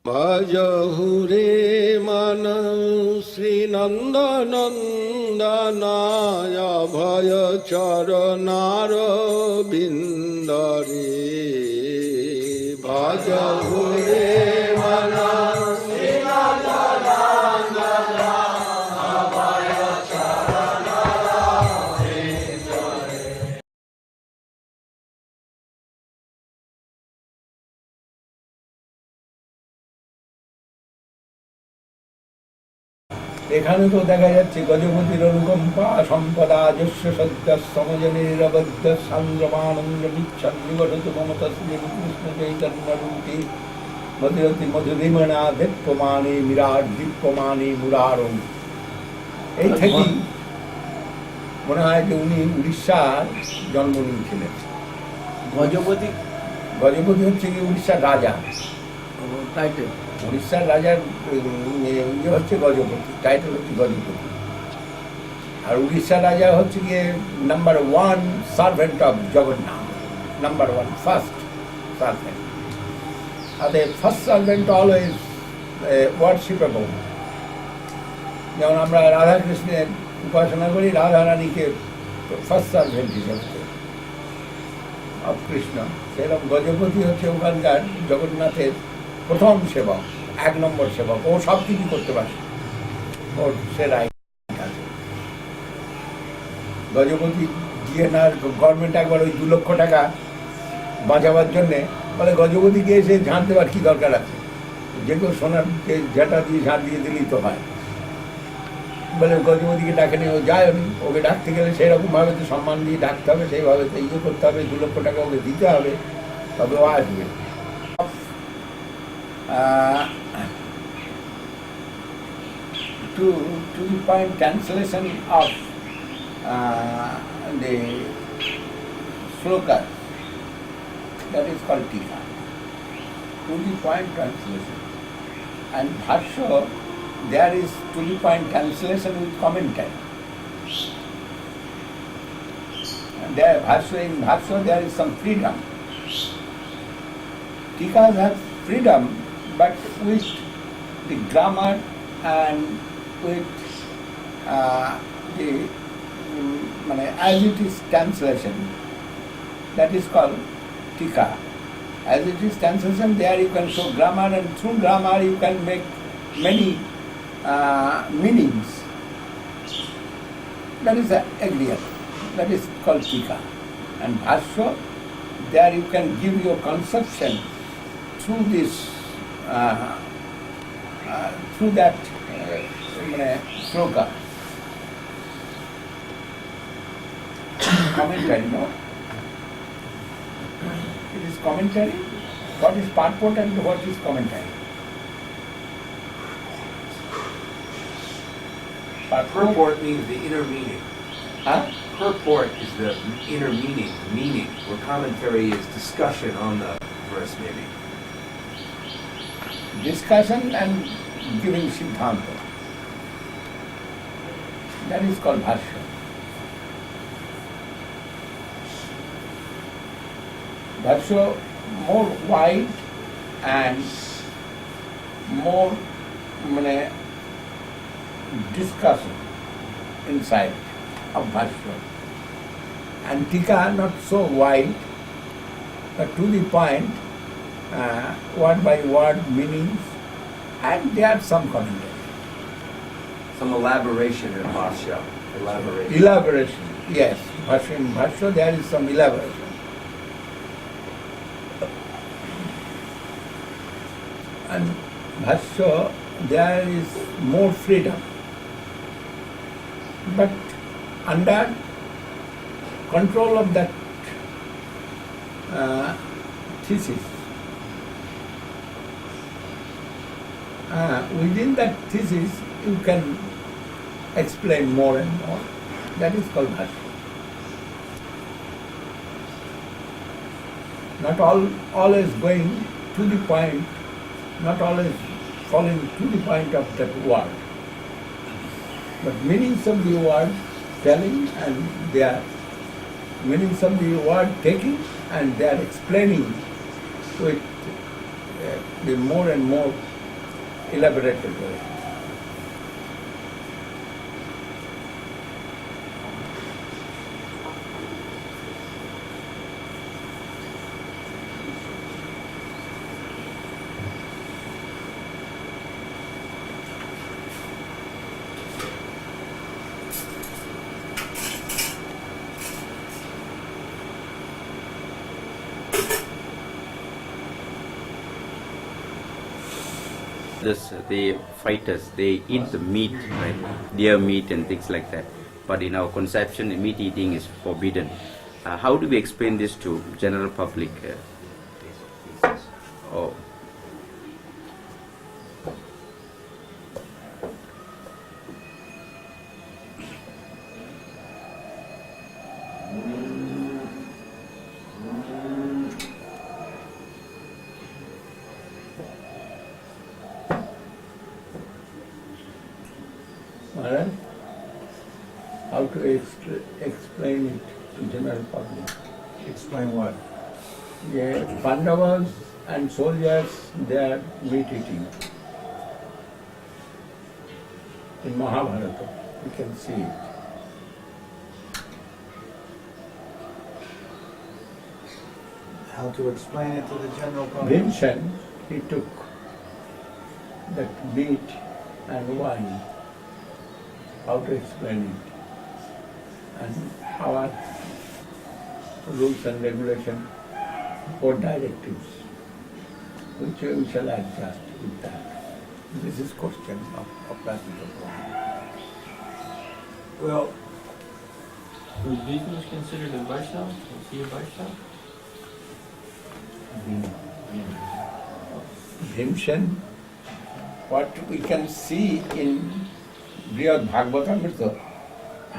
Bhajahure manam Sri Nanda Nandanaya Bhaya Charanara Bindare Bhajahure manam Sri Nanda Nandanaya Bhaya Charanara Bindare. এখানে তো দেখা যাচ্ছে গজপতির অনুকম্পা সম্পদা যস্য সদ্য সমজনিরবদ্ধ সান্দ্রমানন্দ বিচ্ছন্ন নিবসত মমতা শ্রী কৃষ্ণ চৈতন্য রূপী মধুরতি মধুরিমণা দীপ্যমানে বিরাট দীপ্যমানে মুরারং। এই থেকেই মনে হয় যে উনি উড়িষ্যার জন্ম নিয়েছিলেন। গজপতি গজপতি হচ্ছে কি উড়িষ্যার রাজা, টাইটেল উড়িষ্যার রাজার ইয়ে হচ্ছে গজপতি, টাইটেল হচ্ছে গজপতি। আর উড়িষ্যার রাজা হচ্ছে গিয়ে number 1 servant of Jagannath, number 1 first servant. আর the first servant always worshipable. যেমন আমরা রাধাকৃষ্ণের উপাসনা করি, রাধারানীকে ফার্স্ট সার্ভেন্ট হিসেবে অফ কৃষ্ণ, সেরকম গজপতি হচ্ছে ওখানকার জগন্নাথের প্রথম সেবক, 1 নম্বর সেবক। ও সব কিছু করতে পারে, ওর সে রাইট আছে। গজপতি গিয়ে না গভর্নমেন্ট একবার ওই 2 লক্ষ টাকা বাঁচাবার জন্যে বলে গজপতিকে এসে ঝাঁট দেওয়ার কী দরকার আছে, যে কেউ সোনার ঝাঁটা দিয়ে ঝাঁট দিয়ে দিলেই তো হয়। বলে গজপতিকে ডাকে নিয়ে ও যায়, ওকে ডাকতে গেলে সেইরকমভাবে তো সম্মান দিয়ে ডাকতে হবে, সেইভাবে তো ইয়ে করতে হবে, 2 লক্ষ টাকা ওকে দিতে হবে, তবে ও আসবে। To the point translation of the slokas, that is called tika. To the point translation. And bhashya, there is to the point translation with commentary. And there in bhashya there is some freedom. Tikas have freedom, but with the grammar and with the as it is translation, that is called tika. As it is translation, there you can show grammar, and through grammar you can make many meanings. That is agreeable. That is called tika. And bhashya, there you can give your conception through this, through that sloka. Commentary, no? It is commentary. What is purport and what is commentary? Purport means the inner meaning. Huh? Purport is the inner meaning, the meaning, where commentary is discussion on the verse, maybe. Discussion and giving siddhanta. That is called bhashya. Bhashya more wide and more discussion inside of bhashya. And tika not so wide, but to the point, word by word meanings, and there are some commentary. Some elaboration in Bhashya. Elaboration, yes. In Bhashya there is some elaboration. And Bhashya there is more freedom, but under control of that thesis. Within that thesis you can explain more and more. That is called bhashya. Not always going to the point, not always falling to the point of that word, but meanings of the word telling, and they are meanings of the word taking, and they are explaining with the more and more elaborated way. The fighters, they eat the meat, right? Deer meat and things like that. But in our conception, meat eating is forbidden. How do we explain this to general public? Oh. Maharaj, how to explain it to general public? Explain what? Yeah, Pandavas and soldiers, they are meat eating. In Mahabharata, you can see it. How to explain it to the general public? Vincent, he took that meat and wine. How to explain it? And our rules and regulations or directives, which we shall adjust with that. This is question of practical problem. Well, Was Vishnu considered a Vaishnava? Was he a Vaishnava? Bhimsen, what we can see in Brihad Bhagavatamrita,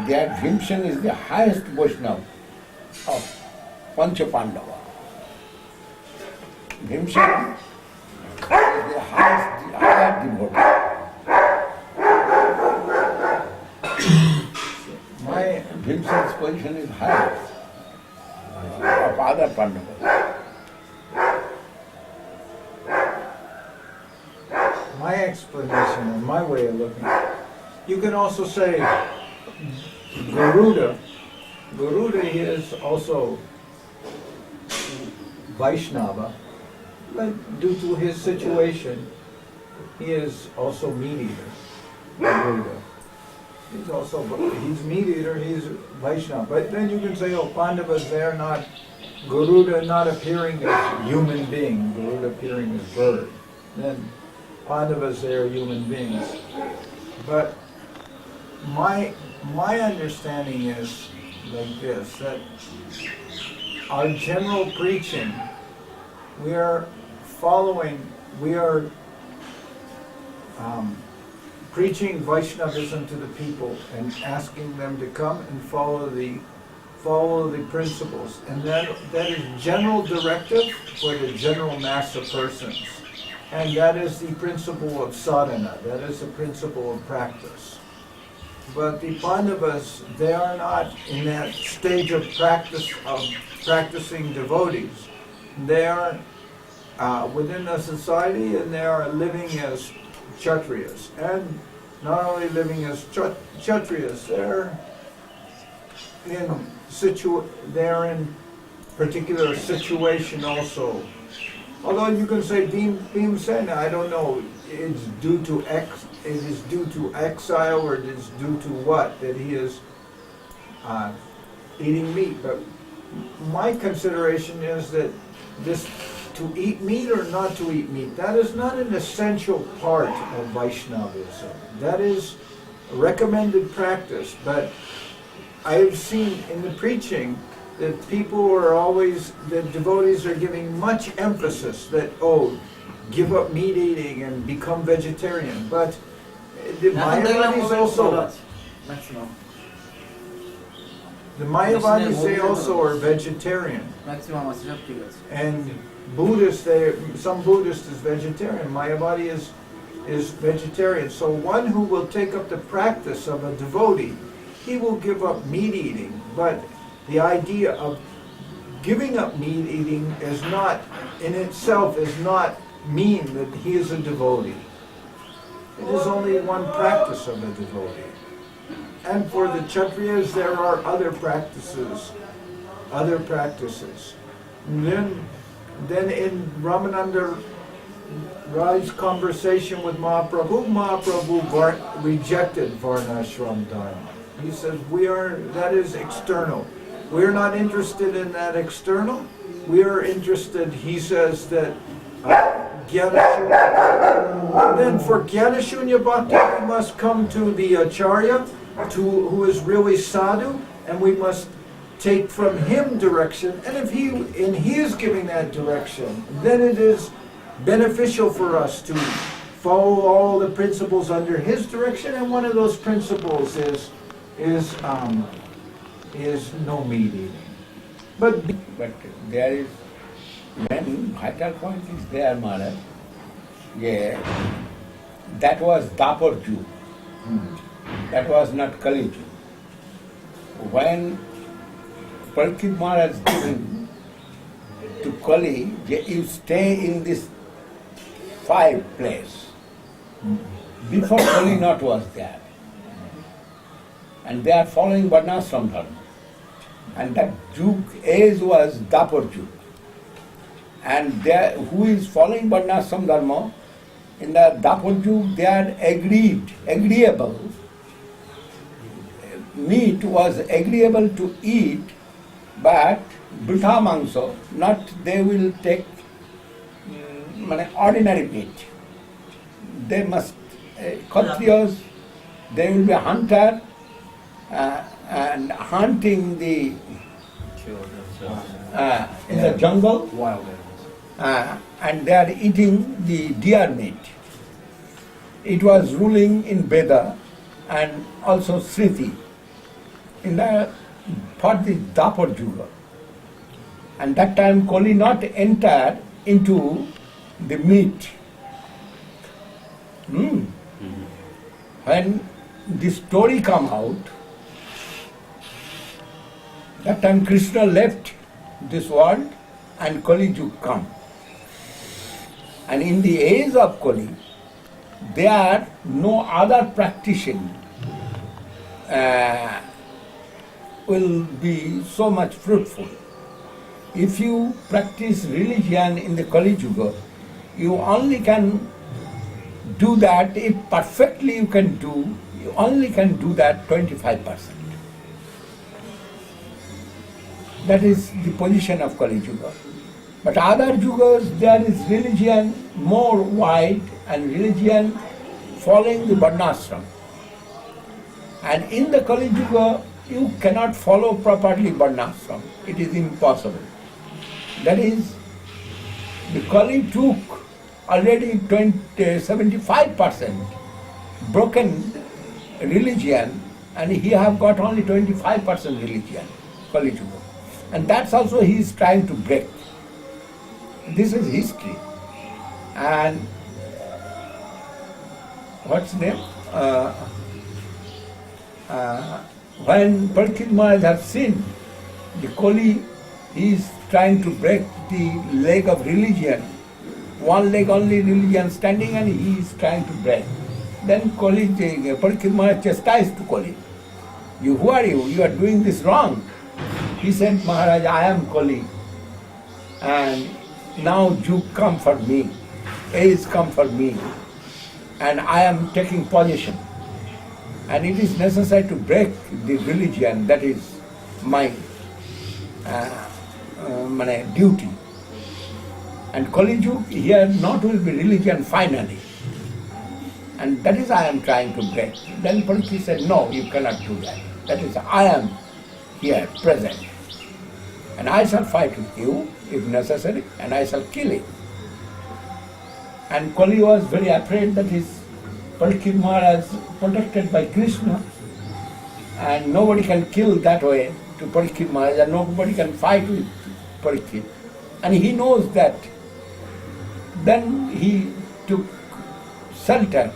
that Bhimsen is the highest Vaishnava of Pancha Pandava. Bhimsen is the highest devotee. Bhimsen's position is highest of other Pandavas. my explanation and my way of looking at it, you can also say Garuda. Garuda is also Vaishnava, but due to his situation, he is also meat eater. Garuda. He's meat eater, he's Vaishnava. But then you can say, oh, Pandavas, they're not, Garuda not appearing as human being, Garuda appearing as bird. Then Pandavas, they're human beings. But my understanding is like this, that our general preaching, we are preaching Vaishnavism to the people and asking them to come and follow the principles. And that is general directive for the general mass of persons. And that is the principle of sadhana, that is the principle of practice. But the Pandavas, they are not in that stage of practicing devotees. They are within the society, and they are living as Kshatriyas. And not only living as Kshatriyas, they're in particular situation also. Although you can say Bhimsena, I don't know, it is due to exile, or it is due to what, that he is eating meat. But my consideration is that this, to eat meat or not to eat meat, that is not an essential part of Vaishnavism. That is a recommended practice, but I have seen in the preaching that people are always, that devotees are giving much emphasis that, oh, give up meat eating and become vegetarian. But the Mayavadis also, the Mayavadis, they also are vegetarian. And Buddhists, some Buddhist is vegetarian. Mayavadi is vegetarian. So one who will take up the practice of a devotee, he will give up meat eating. But the idea of giving up meat eating is not, in itself, is not mean that he is a devotee. It is only one practice of a devotee. And for the Kshatriyas, there are other practices. And then in Ramananda Rai's conversation with Mahaprabhu rejected Varnashram Dharma. He says, that is external. We're not interested in that external. We are interested, he says, that Jnana-shunya. Then for Jnana-shunya Bhakti, we must come to the Acharya, who is really sadhu, and we must take from him direction. And if he is giving that direction, then it is beneficial for us to follow all the principles under his direction. And one of those principles is no meat eating. But there is one vital point is there, Maharaj. Yeah, that was Dapur Jew. That was not Kali Jew. When Parikshit Maharaj given to Kali, you stay in this 5 place. Before Kali not was there. And they are following Varnashram Dharma. And that Jug age was Dapur Jug. And who is following Varnashram Dharma, in the Dapur Jug they are agreeable. Meat was agreeable to eat, but Britha Mangso, not they will take ordinary meat. They must, Kshatriyas, they will be hunter and hunting in the jungle, Wild animals. and they are eating the deer meat. It was ruling in Veda and also Sriti for the Dapur Juga. And that time Kali not entered into the meat. When the story come out, that time Krishna left this world and Kali Yuga come. And in the age of Kali, there are no other practitioner will be so much fruitful. If you practice religion in the Kali Yuga, you only can do that, if perfectly you can do, you only can do that 25%. That is the position of Kali Yuga. But other Yugas, there is religion more wide and religion following the Varnashram. And in the Kali Yuga, you cannot follow properly Varnashram. It is impossible. That is, the Kali took already 75% broken religion, and he have got only 25% religion, Kali Yuga. And that's also he is trying to break. This is history. And what's the name? When Parikshit Maharaj have seen the Kali is trying to break the leg of religion, one leg only religion standing, and he is trying to break. Then Parikshit Maharaj chastised to Kali. Who are you? You are doing this wrong. He said, Maharaj, I am Kali. And now you come for me. Age come for me. And I am taking position. And it is necessary to break the religion. That is my duty. And Kali Yuga here not will be religion finally. And that is I am trying to break. Then Parikshit said, no, you cannot do that. That is, I am here, present. And I shall fight with you, if necessary, and I shall kill him. And Kali was very afraid that his Parikshit Maharaj protected by Krishna, and nobody can kill that way to Parikshit Maharaj, and nobody can fight with Parikshit. And he knows that. Then he took surrendered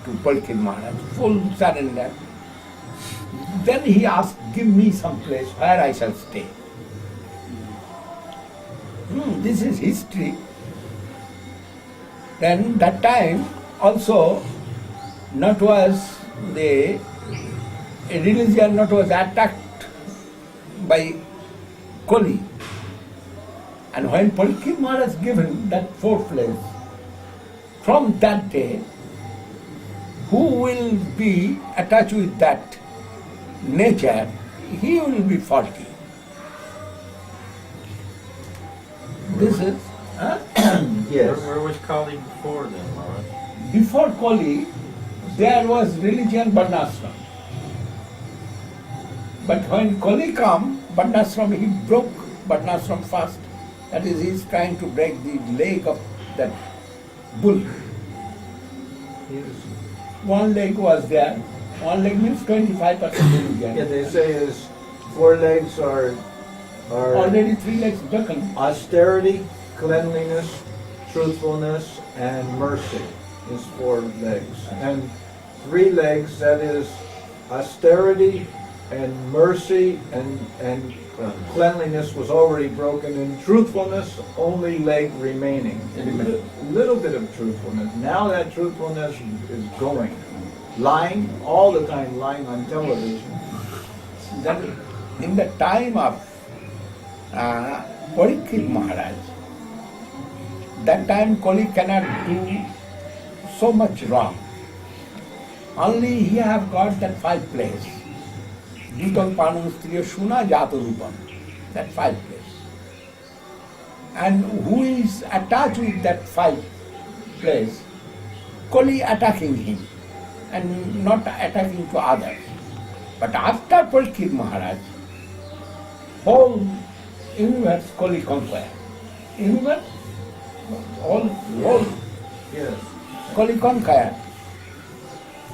to Parikshit Maharaj, full surrender. Then he asked, give me some place where I shall stay. This is history. Then that time, also not was the a religion not was attacked by Koli. And when Parikshit Maharaj given that fourth place, from that day, who will be attached with that nature, he will be faulty. This is yes. Where was Kali before then, Maharaj? Before Kali, there was religion Varnashram. But when Kali come, Varnashram, he broke Varnashram first. That is, he is trying to break the leg of that bull. One leg was there. One leg means 25% religion. Yeah, they say his 4 legs are Already 3 legs broken. austerity, cleanliness, truthfulness, and mercy is 4 legs. And 3 legs, that is austerity and mercy and cleanliness was already broken. And truthfulness, only leg remaining. A little bit of truthfulness. Now that truthfulness is going. Lying, all the time lying on television. That in the time of Parikshit Maharaj, that time Kali cannot do so much wrong. Only he have got that 5 place. Dutam Panam Striya Shuna Jata Rupam. That 5 place. And who is attached with that 5 place? Kali attacking him and not attacking to others. But after Parikshit Maharaj, whole universe Kali conquered. Universe, whole Yes. Kali conquered.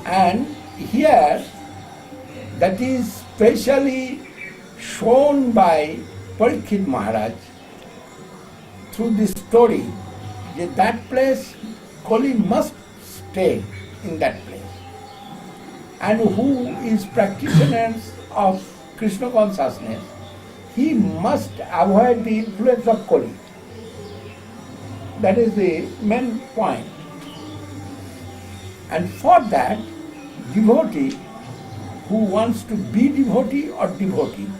And here, that is specially shown by Parikshit Maharaj through this story, that place, Kali must stay in that place. And who is practitioners of Krishna consciousness, he must avoid the influence of Kali. That is the main point. And for that, devotee who wants to be devotee or devotee,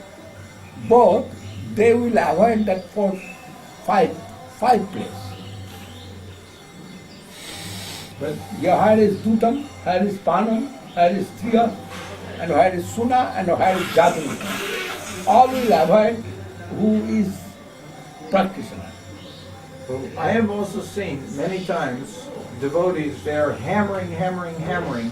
both, they will avoid that 5 place. But here is Dutam, here is Panam, here is Striya, and here is Suna, and here is Jatani. All will avoid who is practitioner. I have also seen many times devotees, they are hammering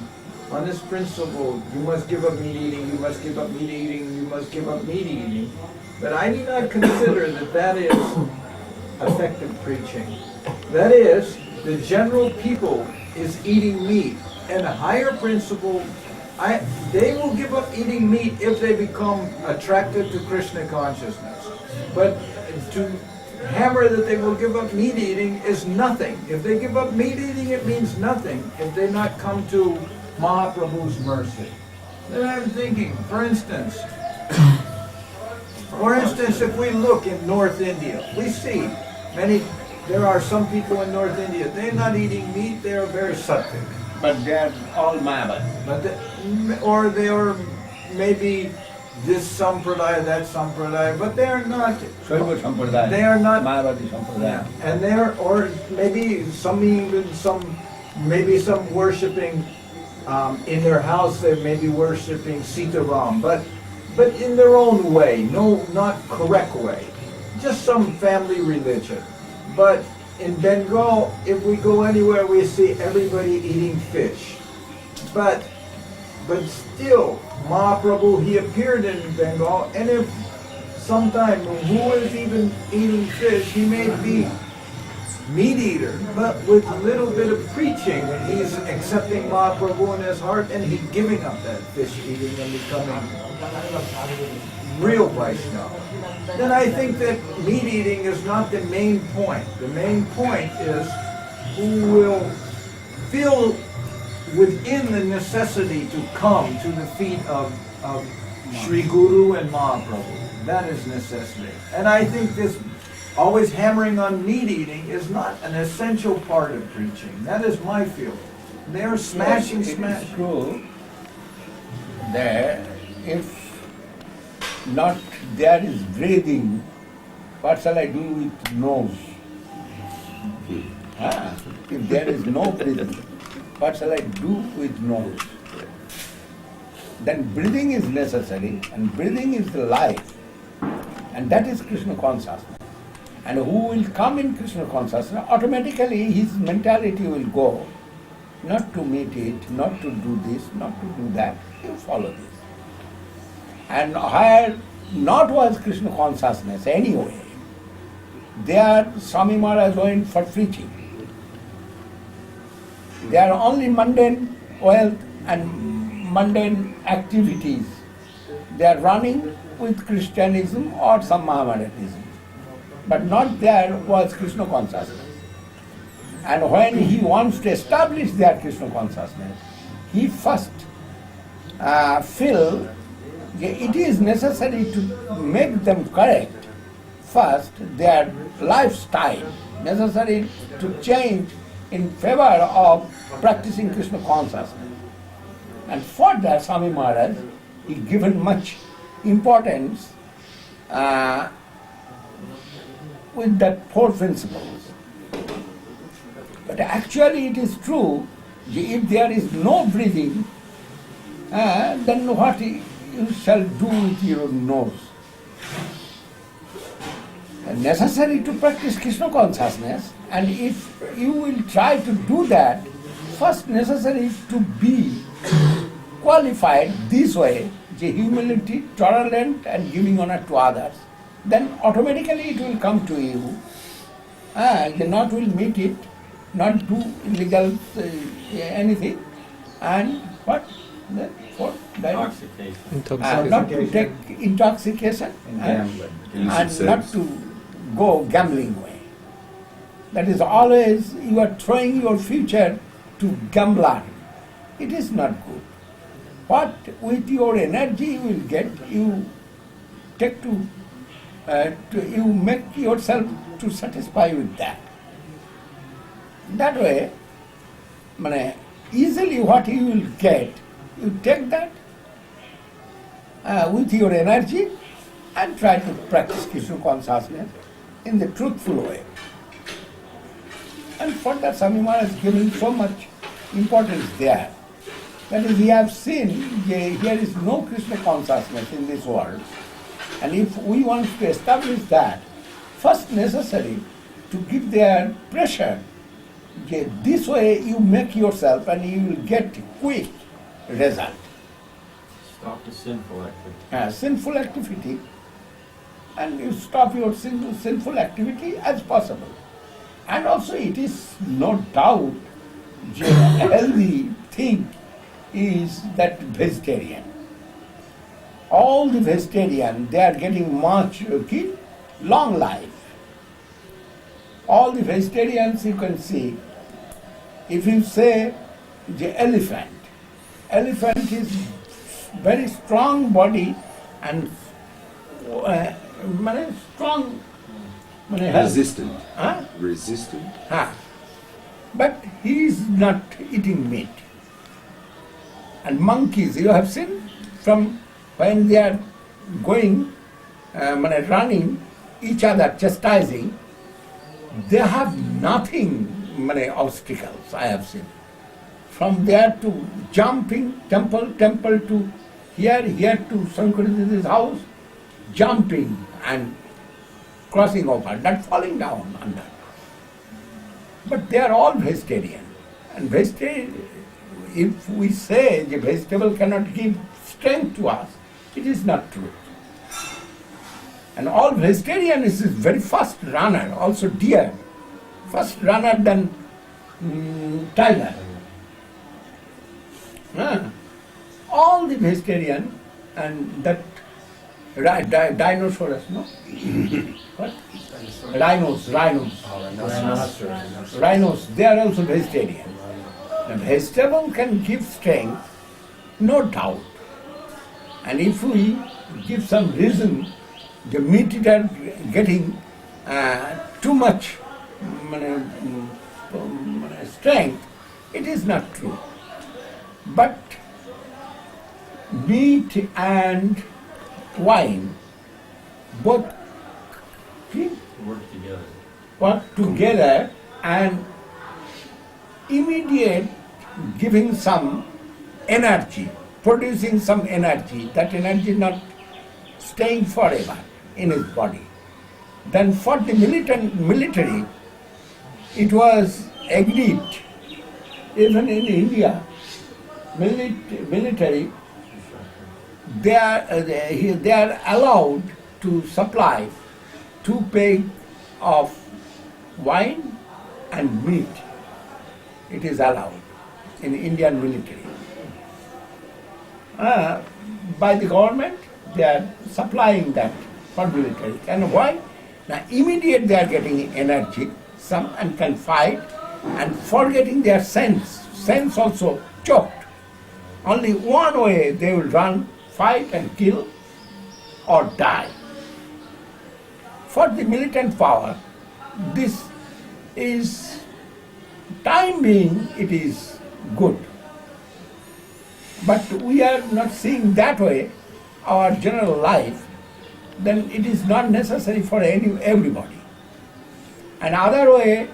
on this principle, you must give up meat eating, you must give up meat eating, you must give up meat eating. But I do not consider that that is effective preaching. That is, the general people is eating meat, and a higher principle, they will give up eating meat if they become attracted to Krishna consciousness. But to hammer that they will give up meat eating is nothing. If they give up meat eating, it means nothing if they not come to Mahaprabhu's mercy. Then I'm thinking, for instance, if we look in North India, we see there are some people in North India, they're not eating meat, they are very sattvic. But they are all Mayavad. Or they are maybe this sampradaya, that sampradaya, but they are not. Shaiva Sampradaya. They are not. Mayavadi Sampradaya. And they are, or maybe some worshiping in their house. They may be worshiping Sitaram, but in their own way, not correct way, just some family religion. But in Bengal, if we go anywhere, we see everybody eating fish. But still, Mahaprabhu, he appeared in Bengal, and if sometime who is even eating fish, he may be meat eater, but with a little bit of preaching, he's accepting Mahaprabhu in his heart, and he's giving up that fish eating and becoming real Vaishnava. Then I think that meat eating is not the main point. The main point is who will feel within the necessity to come to the feet of Sri Guru and Mahaprabhu. That is necessity. And I think this always hammering on meat eating is not an essential part of preaching. That is my feeling. They're smashing, It is smashing. true that if not there is breathing, what shall I do with nose? If there is no breathing, what shall I do with nose? Then breathing is necessary, and breathing is the life, and that is Krishna consciousness. And who will come in Krishna consciousness, automatically his mentality will go, not to meet it, not to do this, not to do that, you follow this. And where not was Krishna consciousness anyway, there Swami Maharaj went for preaching. They are only mundane wealth and mundane activities. They are running with Christianism or some Mohammedanism. But not there was Krishna consciousness. And when he wants to establish their Krishna consciousness, he first feel it is necessary to make them correct first their lifestyle, necessary to change in favor of practicing Krishna consciousness. And for that, Swami Maharaj, he given much importance with that four principles. But actually it is true, if there is no breathing, then what you shall do with your nose? Necessary to practice Krishna consciousness, and if you will try to do that, first necessary to be qualified this way, the humility, tolerant and giving honor to others, then automatically it will come to you. The not will meet it, not do illegal anything, and what? The fourth, Intoxication. not to take intoxication and not to go gambling way. That is always you are throwing your future to gambler. It is not good. What with your energy you will get, you take to you make yourself to satisfy with that. That way, easily what you will get, you take that with your energy and try to practice Krishna consciousness in the truthful way. And for that, Swami Maharaj is giving so much importance there. That is, we have seen there is no Krishna consciousness in this world. And if we want to establish that, first necessary to give their pressure. This way you make yourself and you will get quick result. Stop the sinful activity. Sinful activity, and you stop your sinful activity as possible. And also it is no doubt a healthy thing is that vegetarian. All the vegetarian, they are getting much long life. All the vegetarians you can see, if you say the elephant is very strong body and strong health. Resistant. Huh? Resistant. But he is not eating meat. And monkeys, you have seen from when they are going, running, each other chastising, they have nothing, obstacles, I have seen. From there to jumping, temple to here to Sankaradi's house, jumping and crossing over, not falling down under. But they are all vegetarian. And vegetarian, if we say the vegetable cannot give strength to us, it is not true. And all vegetarian is very fast runner, also deer, fast runner than tiger. All the vegetarian and that dinosaurs, no? What? Rhinos, they are also vegetarian. The vegetable can give strength, no doubt. And if we give some reason, the meat eater getting too much strength, It is not true. But meat and wine both work together and immediate giving some energy, producing some energy. That energy not staying forever in his body. Then for the military, it was agreed, even in India, military, they are allowed to supply 2 peg of wine and meat. It is allowed in Indian military. By the government, they are supplying that for military. And why? Now immediate they are getting energy, some, and can fight, and forgetting their sense also choked. Only one way they will run, fight and kill or die. For the militant power, this is, time being, it is good. But we are not seeing that way our general life, then it is not necessary for everybody. Another way,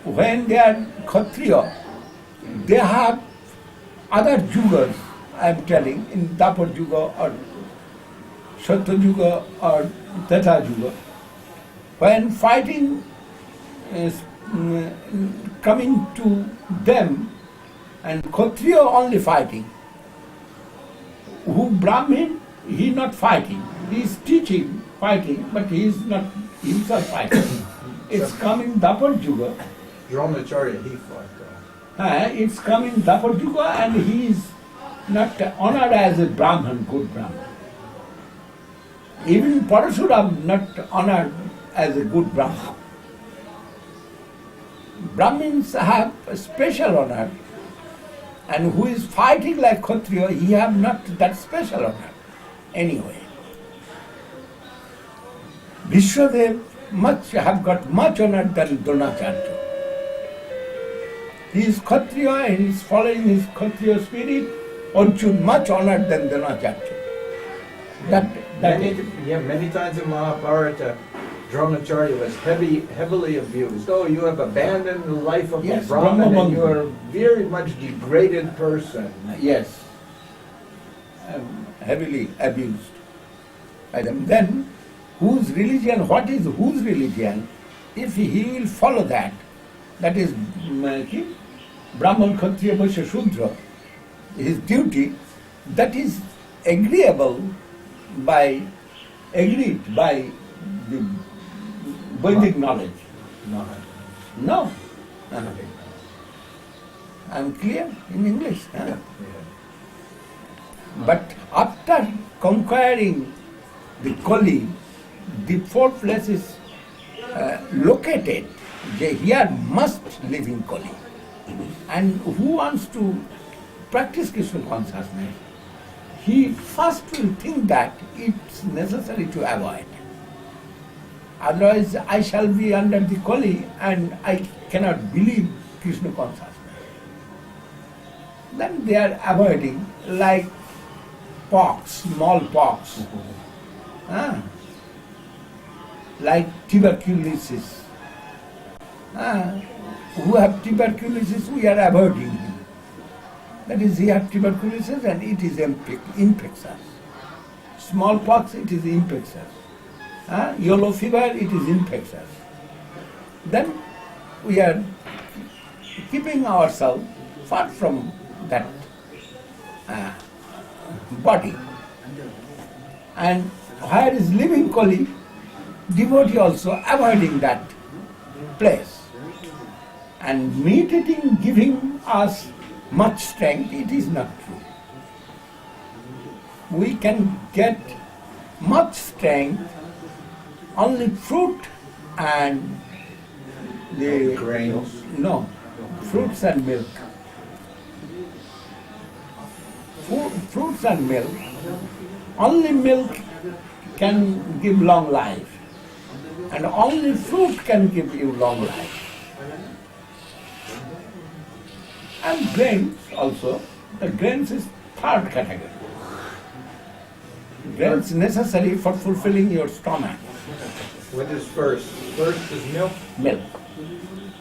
when they are Kshatriya, they have other yugas, I am telling, in Dapur Yuga or Satya Yuga or Treta Yuga. When fighting is coming to them, and Kshatriya only fighting, who Brahmin, he not fighting. He is teaching, fighting, but he is not himself fighting. It's coming Dapur Yuga. Dronacharya, he fought though. It's coming Dapur Yuga, and he is not honored as a Brahman, good Brahman. Even Parashuram not honored as a good Brahman. Brahmins have a special honor, and who is fighting like Kshatriya, he have not that special honor. Anyway, Vishwadev have got much honor than Dronacharya. He is Kshatriya and he is following his Kshatriya spirit, Arjun much honored than Dronacharya. Many times in Mahabharata, Dronacharya was heavily abused. Oh, you have abandoned the life of a Brahman and you are a very much degraded person. Yes, heavily abused by them. Then, whose religion, what is whose religion, if he will follow that is Brahman, Kshatriya, Vaishya, Shudra, his duty, that is agreed by the Vedic knowledge. No. I'm clear in English. Huh? But after conquering the Kali, the 4th place is located. Here must live in Kali. And who wants to practice Krishna consciousness, he first will think that it's necessary to avoid. Otherwise, I shall be under the Kali and I cannot believe Krishna consciousness. Then they are avoiding, like pox, smallpox, like tuberculosis. Who have tuberculosis, we are avoiding him. That is, he has tuberculosis and it is infectious. Smallpox, it is infectious. Yellow fever, it is infectious. Then we are keeping ourselves far from that body. And where is living Kali, devotee also avoiding that place. And meditating giving us much strength, it is not true. We can get much strength only fruit and the grains. No, fruits and milk. Fruits and milk. Only milk can give long life. And only fruit can give you long life. And grains also. The grains is third category. Grains necessary for fulfilling your stomach. What is first? First is milk. Milk.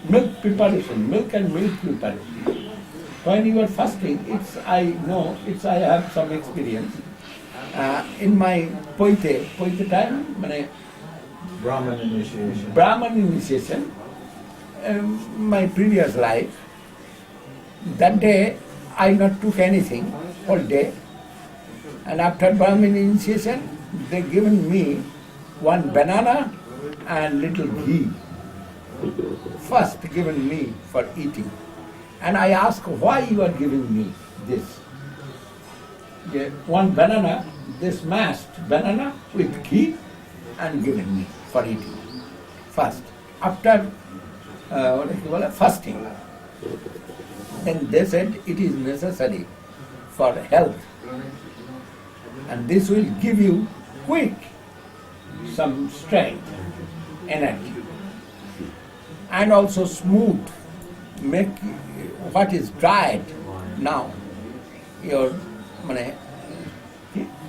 Milk preparation, milk and milk preparation. When you are fasting, I have some experience. In my poite time, Brahman initiation. Brahman initiation, my previous life, that day I not took anything all day. And after Brahmin initiation, they given me one banana and little ghee. First given me for eating. And I asked, why you are giving me this? Yeah, one banana, this mashed banana with ghee, and given me for eating. First. After fasting. Then they said it is necessary for health. And this will give you quick some strength, energy. And also smooth, make what is dried now, your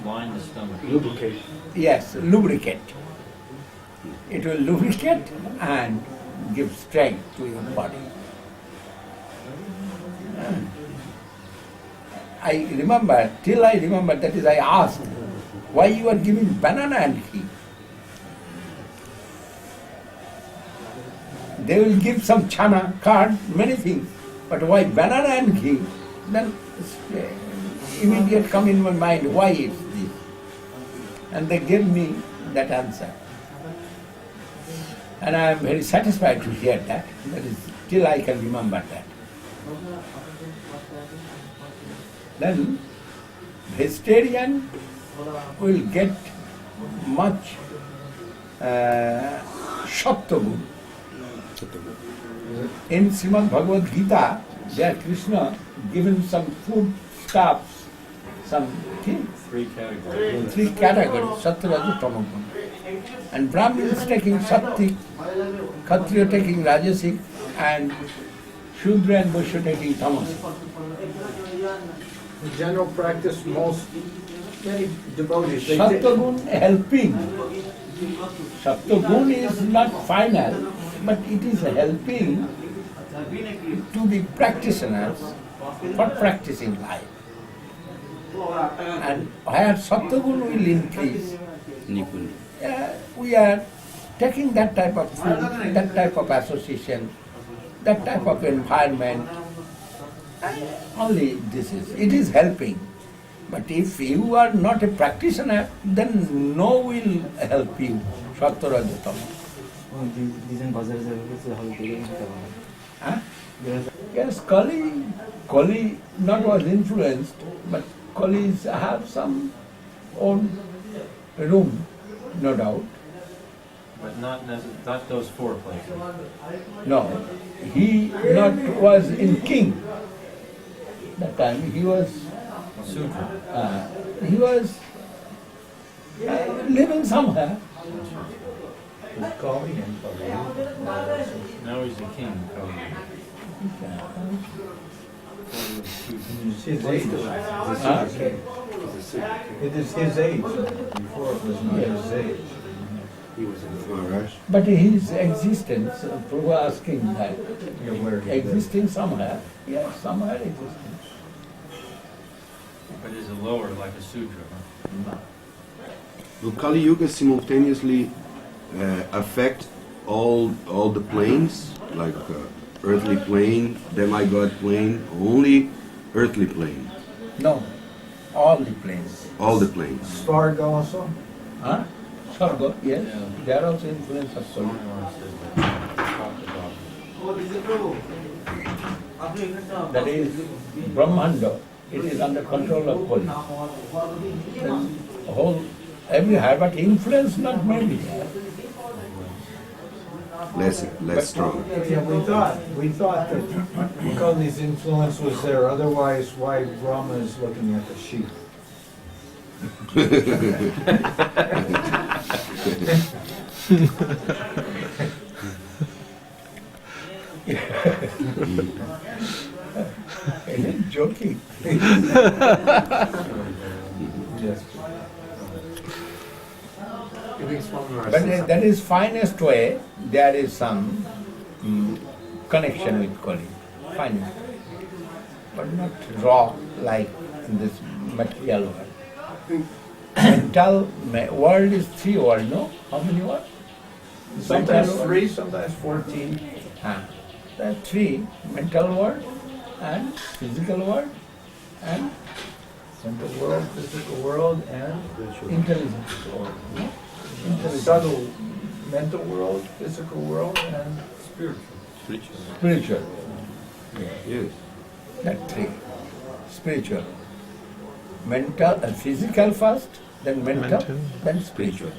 Line the stomach. Lubricate. yes, lubricate. It will lubricate and give strength to your body. I remember, that is I asked, why you are giving banana and ghee? They will give some chana, curd, many things, but why banana and ghee? Then immediate come in my mind, why is this? And they gave me that answer. And I am very satisfied to hear that. That is, till I can remember that. Then vegetarian will get much Shattagun. In Srimad Bhagavad Gita, there Krishna given some food stuffs, some Three categories. three categories, Sattva, Rajas, Tamagun. And Brahmins taking Sattvic, Kshatriya taking Rajasic, and Shudra and Vaishya taking Tamasic. In general practice, many devotees, they take Sattvagun helping. Sattvagun is not final, but it is helping to be practitioners for practicing life. And where Sattvagun will increase, we are taking that type of food, that type of association, that type of environment. Only this is, it is helping. But if you are not a practitioner, then no will help you. Sattva-rajas-tama. Huh? Yes, Kali not was influenced, but Kalis have some own room, no doubt. But not those four places. No, he not was in king. That time he was Sutra. he was living somewhere. calling him. Now he's the king. It's his age. Huh? It is his age. Before it was not his age. But his existence, Prabhu asking that, Yeah, where he lived. existing somewhere, yes, somewhere existing. But is it lower like a sutra? Huh? Will Kali Yuga simultaneously affect all the planes, like earthly plane, demigod plane, only earthly plane, No, all the planes. all the planes? Svarga also? Huh? Saraswat, yes, Yeah. they are also influence of Kali. That is Brahmanda. It is under control of Kali. Then everywhere, but influence not maybe. Less strong. Yeah, we thought that Kali's influence was there, otherwise why Brahma is looking at the sheep? It is joking. Yes. Giving Swami Maharaj But said that is finest way, there is some connection with Kali. Finest. But not raw like in this material world. Mental world is 3 world, no? How many world? Sometimes Mental 3, sometimes 14. There are 3, mental world and physical world and Mental world, physical world, and intelligence world. No? subtle mental world, physical world, and Spiritual. Yes. That 3. Spiritual. Mental, physical first, then mental, then spiritual.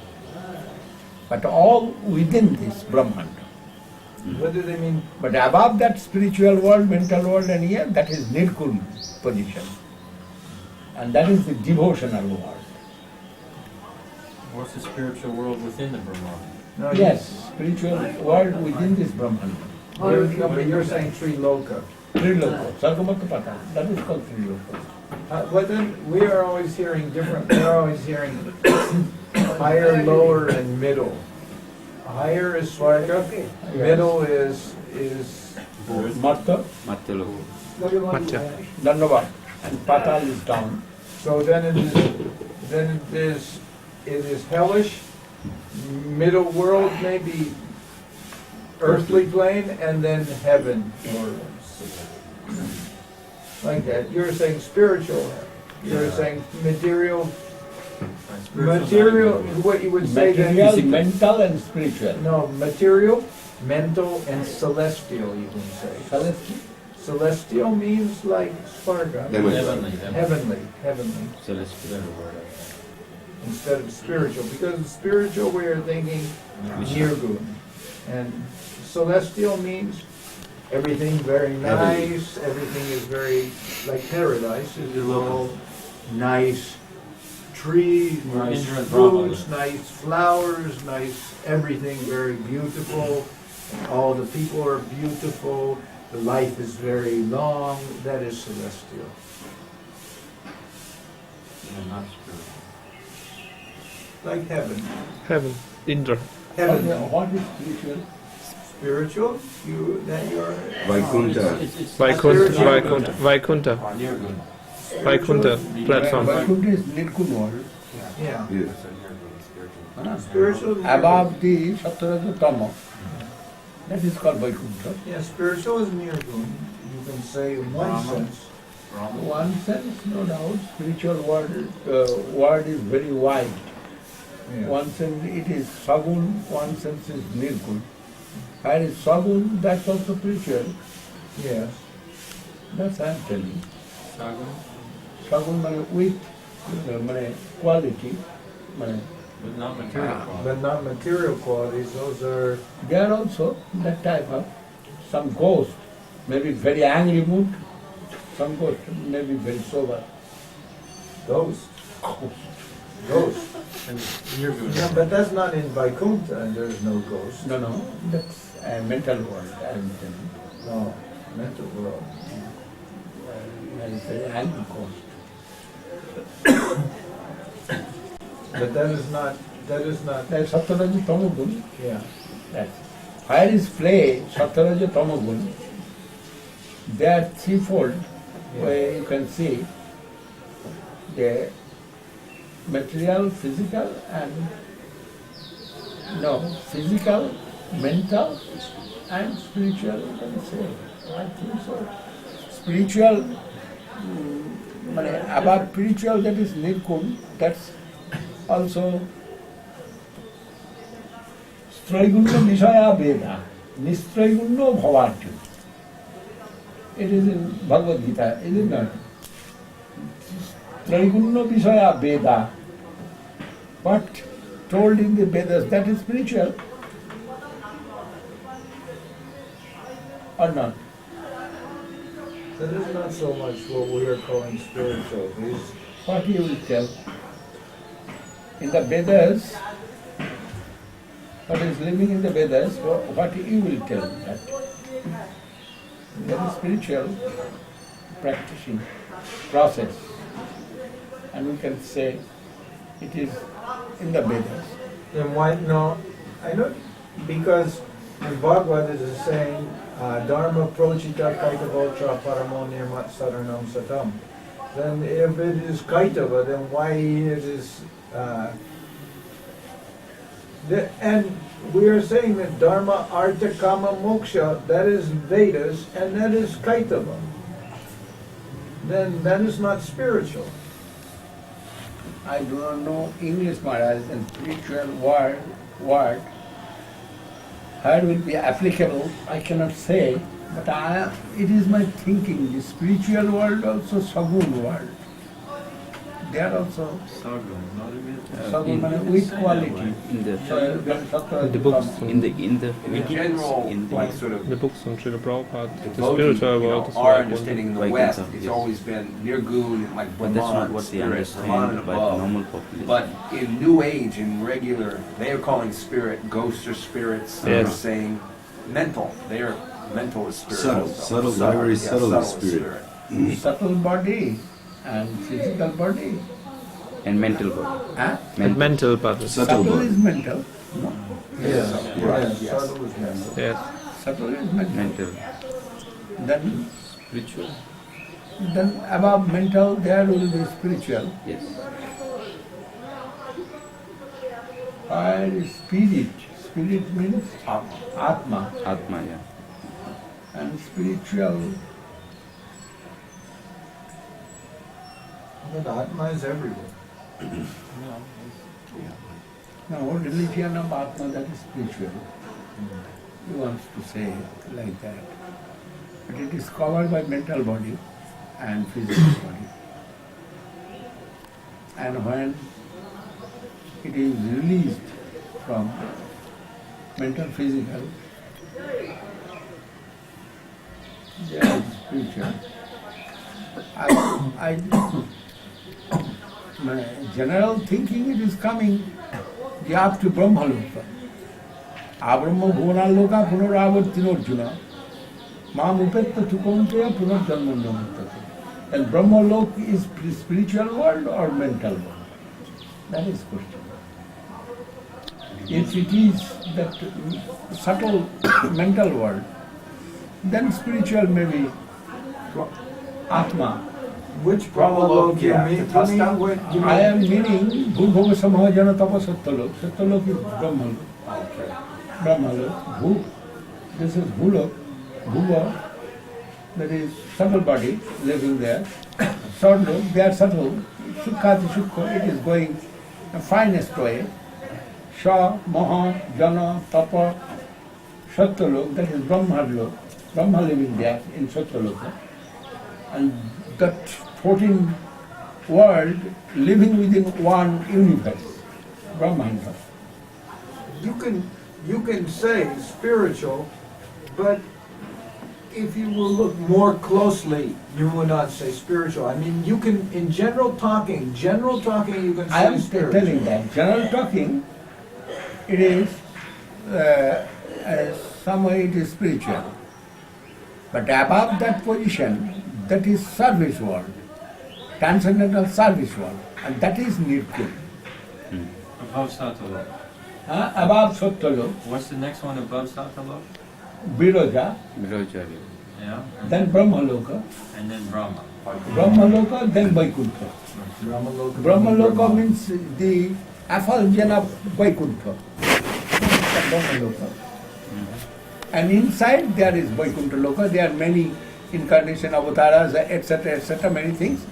But all within this Brahman. what do they mean? But above that spiritual world, mental world and here, that is Nirkun position. And that is the devotional world. What's the spiritual world within the Brahman? No, Yes, spiritual world within this Brahman. No, but you're saying Triloka. Triloko, Sargamata Pata, that is called Triloko. But then we are always hearing different. We're always hearing higher, lower, and middle. Higher is Swarga. Middle is Martha, Matyalu. Dandava, and Patal is down. so then it is hellish. Middle world maybe earthly plane, and then heaven or like that. You're saying spiritual. You're saying material. What you would say Material, then? mental and spiritual. No, material, mental, and celestial. You can say. Celestial. Celestial means like Sparga. Heavenly. Heavenly. Celestial. Instead of spiritual, because spiritual we are thinking nirgun, and celestial means everything very nice, everything is very like paradise is all nice trees, nice Indra and fruits, Brahma. nice flowers, nice everything very beautiful. All the people are beautiful. The life is very long. That is celestial. Like heaven. Heaven, Indra. Heaven. What is spiritual? Spiritual, you're Vaikuntha. Vaikunta platform. Vaikuntha is Nirkun world. yeah. Yes. Spiritual, Above the Sattva Tama. That is called Vaikuntha. yeah, spiritual is nirgun. You can say in one sense. One sense, no doubt, spiritual word is very wide. Yeah. One sense it is Sagun, one sense is Nirgun. Where is Sagun, that's also spiritual. Yes. That's I am telling. Sagun? Sagun means with quality. But not material quality. But not material qualities. Those are There also that type of some ghost, maybe very angry mood, some ghost maybe very sober. ghosts. Ghosts. And you're good. Yeah, but that's not in Vaikuntha, and there's no ghost. No, that's a mental world, I am telling. No, mental world. There is very angry ghost. But that is not. That is Sattva Tamagun. Yeah. That's where is play, Sattva Tamagun, they are threefold, where you can see the material, physical, physical, mental, and spiritual, you can say. I think so. Spiritual, above spiritual, that is Nirkun, that's also Straigunya Vishaya Veda, Nistraigunya Bhavati. It is in Bhagavad Gita, is it not? Straigunya Vishaya Veda. What told in the Vedas, that is spiritual. Or not? That is not so much what we are calling spiritual. These What you will tell? In the Vedas, what is living in the Vedas, what you will tell that? That is spiritual. practicing process. And we can say it is in the Vedas. Then why, no, I don't, because in Bhagavad it is saying, Dharma prochita kaitavocha paramonya mat saranam satam. Then if it is kaitava, then why it is, and we are saying that Dharma, Artha, Kama, Moksha, that is Vedas, and that is kaitava. Then that is not spiritual. I do not know English, Maharaj, and spiritual word, how it will be applicable, I cannot say, but it is my thinking, the spiritual world also Sagun world. They are also Sagun, with quality. In the books, in the In general, in the- like sort of the books on Srila Prabhupada, the devotee, spiritual world is our like understanding in the Like West, Gita, it's yes. always been Nirgun and like but that's not Brahman, what they spirit, Brahman and understand by above. normal population. But in New Age, in regular, they are calling spirit ghosts or spirits. They're Yes. saying mental. They are mental is spirit. Subtle, also. subtle, very yeah, subtle is is spirit. Subtle body and physical body. And mental body. Huh? and mental body. Subtle Subtle body. is mental. No? Yes, Right, yes, yes. subtle is mental. Yes. Subtle is mental. Mental. Then, Spiritual. then above mental there will be spiritual. Yes. Or spirit. Spirit means Atma. Atma. Atma, yeah. And spiritual, But Atma is everywhere. no religion of Atma, that is spiritual. He wants to say like that. But it is covered by mental body and physical body. And when it is released from mental physical, there is spiritual. My general thinking it is coming up to Brahmaloka. Abrahma Bhunaloka Punaravartinorjuna. Mam Upetta Tukonteya Punarjanmandamuttati. And Brahmalok is spiritual world or mental world? That is question. If it is that subtle mental world, then spiritual may be Atma. Which Brahmalok, Brahmalok you yeah, mean? the You Tasta. mean what you I mean? am meaning Bhubhava Samahajana Tapa Satyalok. Satyalok is Brahmalok. Okay. Brahmalok. Bhu. This is Bhulok. Bhuva. That is subtle body living there. Sarlok, they are subtle. Sukhati Sukha, it is going the finest way. Sha, Maha, Jana, Tapa, Satyalok, that is Brahmalok. Brahma living there in Satyaloka. And that 14 world living within one universe, Brahmanda. You can say spiritual, but if you will look more closely, you will not say spiritual. I mean, you can, in general talking, you can I say am spiritual. telling that. General talking, it is, some way it is spiritual. But above that position, that is service world, transcendental service world, and that is Nirkul. Above Satalok. Above Satyalok, What's the next one above Satalok? Viroja, Virajari. Yeah. then Brahmaloka, And then Brahma. Brahmaloka, then Vaikuntha. Brahmaloka. Brahmaloka means the effulgence of Vaikuntha. Brahmaloka. And inside there is Vaikuntha Loka, there are many incarnation avatars, etc., many things.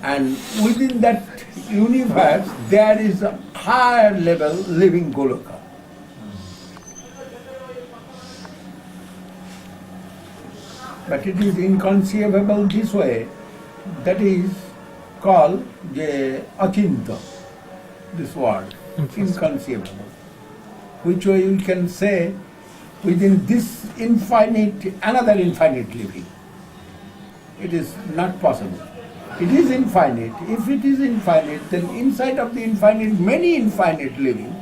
And within that universe, there is a higher level living Goloka. But it is inconceivable this way. That is called the Achinta, this word, inconceivable. Which way you can say within this infinite, another infinite living. It is not possible. It is infinite. If it is infinite, then inside of the infinite, many infinite living.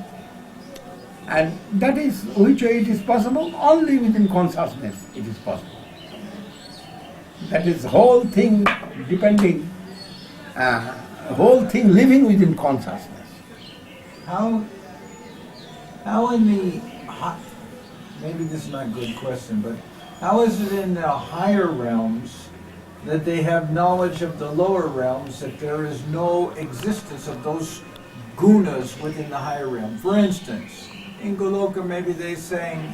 And that is which way it is possible? Only within consciousness it is possible. That is whole thing depending, whole thing living within consciousness. How in the maybe this is not a good question, but how is it in the higher realms that they have knowledge of the lower realms, that there is no existence of those gunas within the higher realm? For instance, in Goloka maybe they saying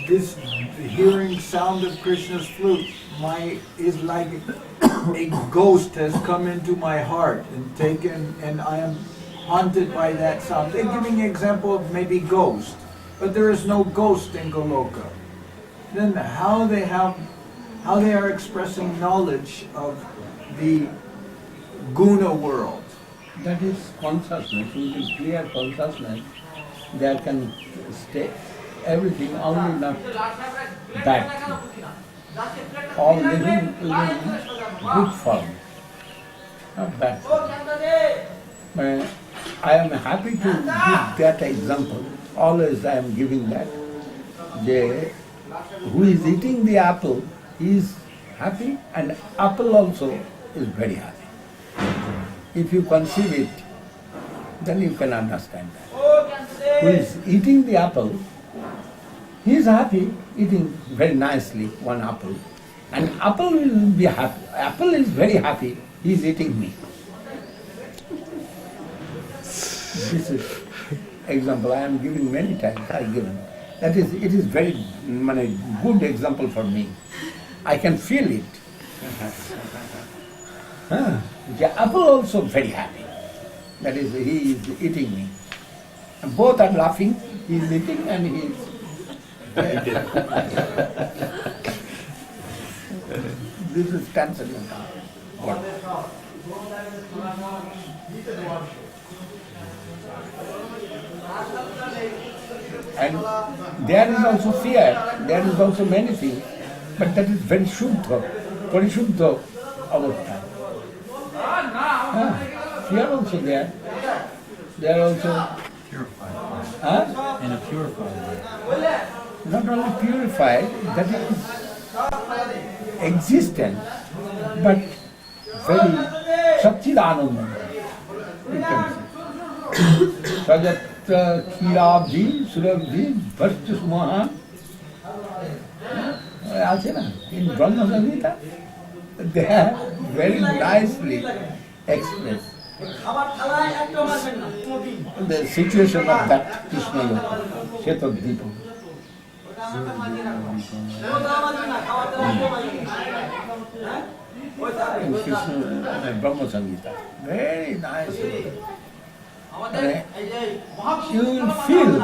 this hearing sound of Krishna's flute is like a ghost has come into my heart and taken, and I am haunted by that sound. They're giving an example of maybe ghost, but there is no ghost in Goloka. Then how they are expressing knowledge of the guna world? That is consciousness. With clear consciousness, there can stay everything, only not bad thing. All living good form, not bad form. I am happy to give that example. Always I am giving that. Who is eating the apple, he is happy, and apple also is very happy. If you conceive it, then you can understand that. Who is eating the apple, he is happy, eating very nicely one apple, and apple will be happy. Apple is very happy, he is eating me. This is example I am giving many times. That is, it is very good example for me. I can feel it. The apple also very happy. That is, he is eating me. And both are laughing. He is eating and he is. This is transcendental. And there is also fear, there is also many things, but that is very shuddha, parishuddha avastha. Fear also there. They are also Purified. In a purified way. not only purified, that is existent, but very satchidananda. You can say. Sajatra Khirabhi Surabhi Bhashta Sumahan. In Brahma Samhita, they are very nicely expressed the situation of that Krishna Loka, Shetadvipa. In Krishna Brahma Samhita, very nicely. You will feel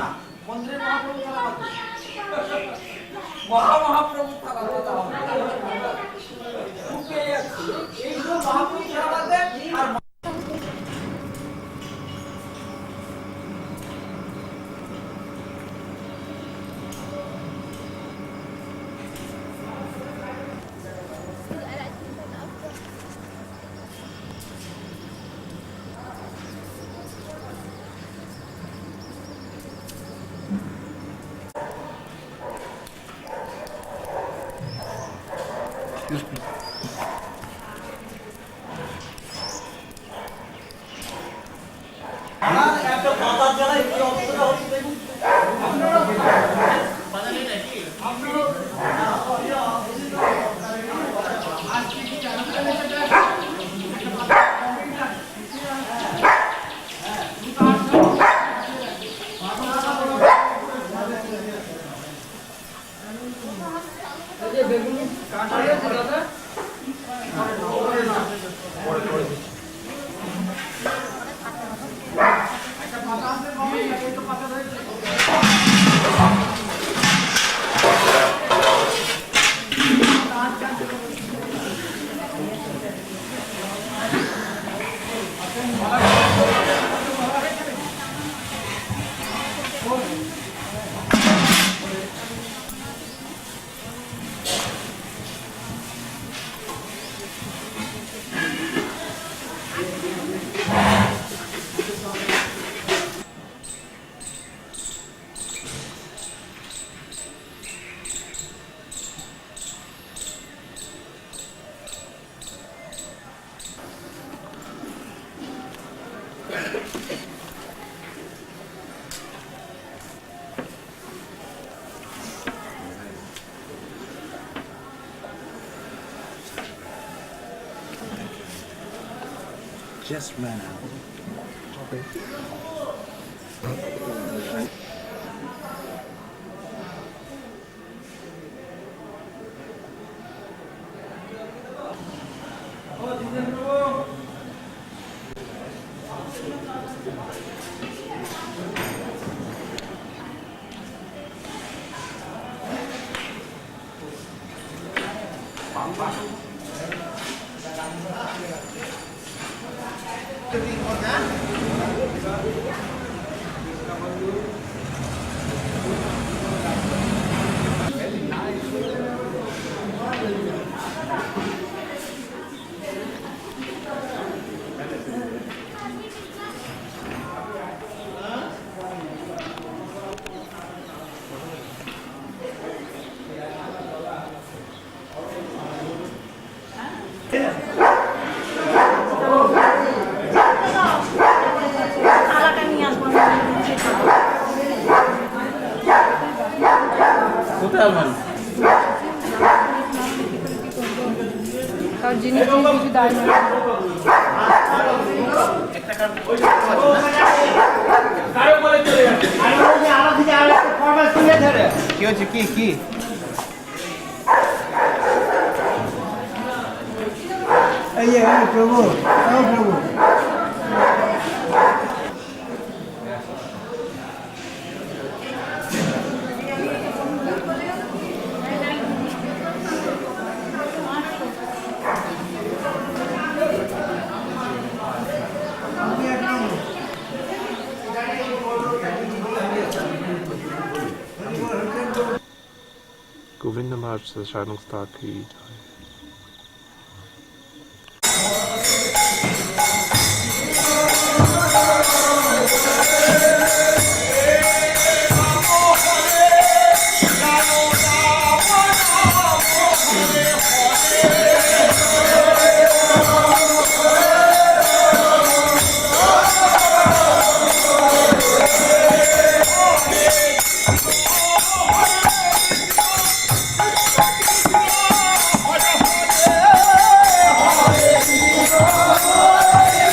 Just ran out. আর জিনিস কিছু দায় না কি হচ্ছে কি কি প্রভু প্রভু Govinda Maharaja's Erscheinungstag की Hare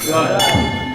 Jai.